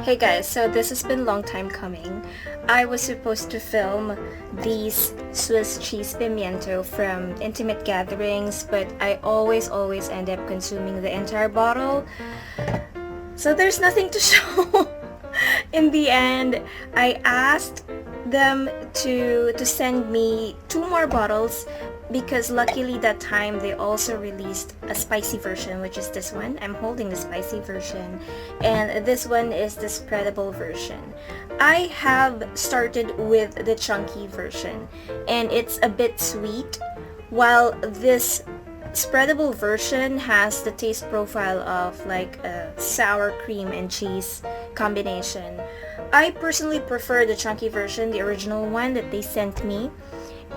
Hey guys, so this has been a long time coming. I was supposed to film these Swiss Cheese Pimiento from Intimate Gatherings, but I always end up consuming the entire bottle. So there's nothing to show. In the end, I asked them to send me 2 more bottles because luckily that time they also released a spicy version, which is this one. I'm holding the spicy version, and this one is the spreadable version. I have started with the chunky version, and it's a bit sweet, while this spreadable version has the taste profile of like a sour cream and cheese combination. I personally prefer the chunky version, the original one that they sent me,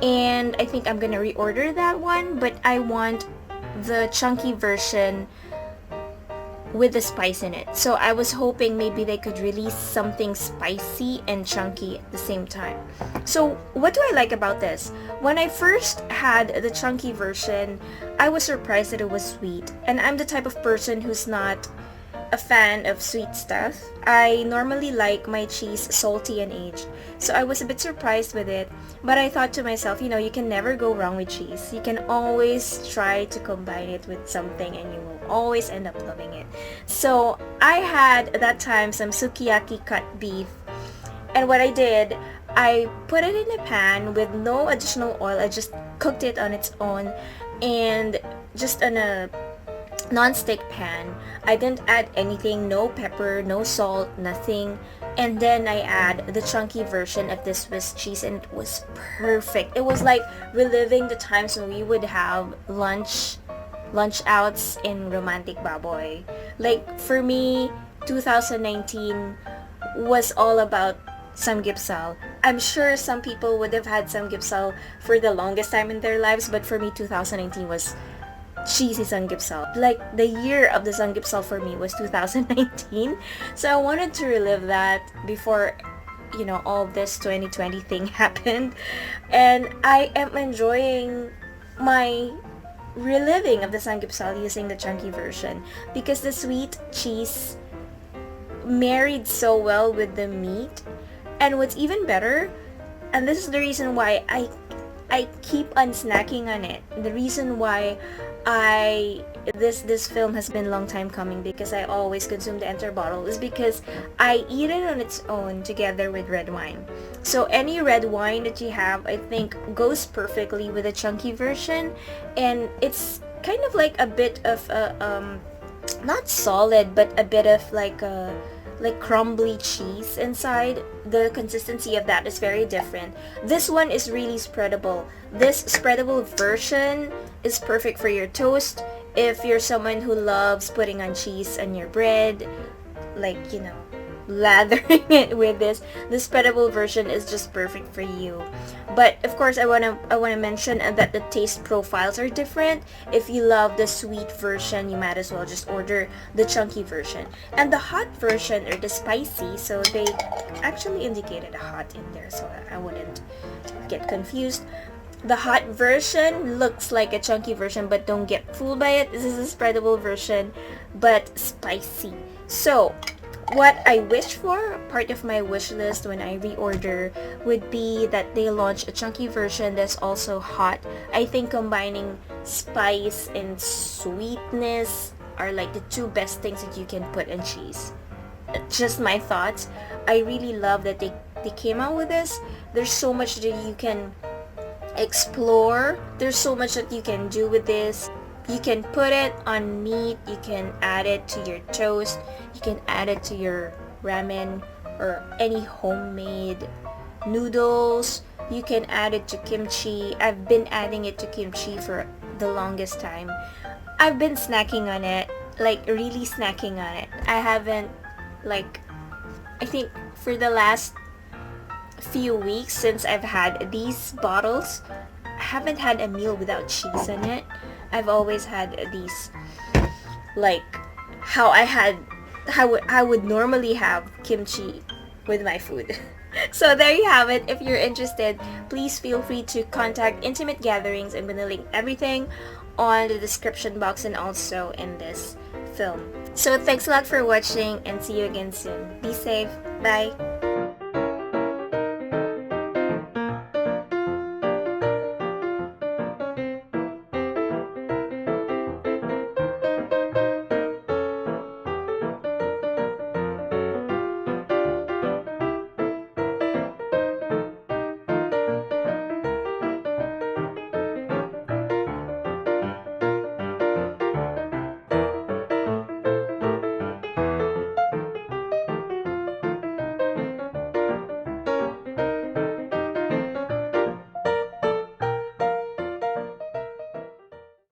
and I think I'm gonna reorder that one, but I want the chunky version with the spice in it. So I was hoping maybe they could release something spicy and chunky at the same time. So what do I like about this? When I first had the chunky version, I was surprised that it was sweet. And I'm the type of person who's not a fan of sweet stuff. I normally like my cheese salty and aged. So I was a bit surprised with it, but I thought to myself, you can never go wrong with cheese. You can always try to combine it with something and you will always end up loving it. So I had at that time some sukiyaki cut beef, and what I did, I put it in a pan with no additional oil. I just cooked it on its own and just on a non-stick pan. I didn't add anything, no pepper, no salt, nothing. And then I add the chunky version of the Swiss cheese, and it was perfect. It was like reliving the times when we would have lunch outs in Romantic Baboy. Like for me, 2019 was all about samgyeopsal. I'm sure some people would have had samgyeopsal for the longest time in their lives, but for me 2019 was cheesy samgyeopsal. Like the year of the samgyeopsal for me was 2019. So I wanted to relive that before all this 2020 thing happened. And I am enjoying my reliving of the samgyeopsal using the chunky version because the sweet cheese married so well with the meat. And what's even better, and this is the reason why I keep on snacking on it. The reason why this film has been a long time coming, because I always consume the entire bottle, is because I eat it on its own together with red wine. So any red wine that you have, I think, goes perfectly with the chunky version, and it's kind of like a bit of a not solid, but a bit of like a crumbly cheese inside. The consistency of that is very different. This one is really spreadable. This spreadable version is perfect for your toast. If you're someone who loves putting on cheese on your bread, lathering it with this, the spreadable version is just perfect for you. But of course, I wanna mention that the taste profiles are different. If you love the sweet version, you might as well just order the chunky version. And the hot version, or the spicy, so they actually indicated hot in there, so I wouldn't get confused. The hot version looks like a chunky version, but don't get fooled by it. This is a spreadable version, but spicy. So what I wish for, part of my wish list when I reorder, would be that they launch a chunky version that's also hot. I think combining spice and sweetness are like the two best things that you can put in cheese. Just my thoughts. I really love that they came out with this. There's so much that you can explore. There's so much that you can do with this. You can put it on meat, you can add it to your toast, you can add it to your ramen or any homemade noodles. You can add it to kimchi. I've been adding it to kimchi for the longest time. I've been snacking on it, like really snacking on it. I haven't, I think for the last few weeks since I've had these bottles, I haven't had a meal without cheese in it. I've always had these, like how I would normally have kimchi with my food. So there you have it. If you're interested, please feel free to contact Intimate Gatherings. I'm gonna link everything on the description box and also in this film. So thanks a lot for watching and see you again soon. Be safe. Bye!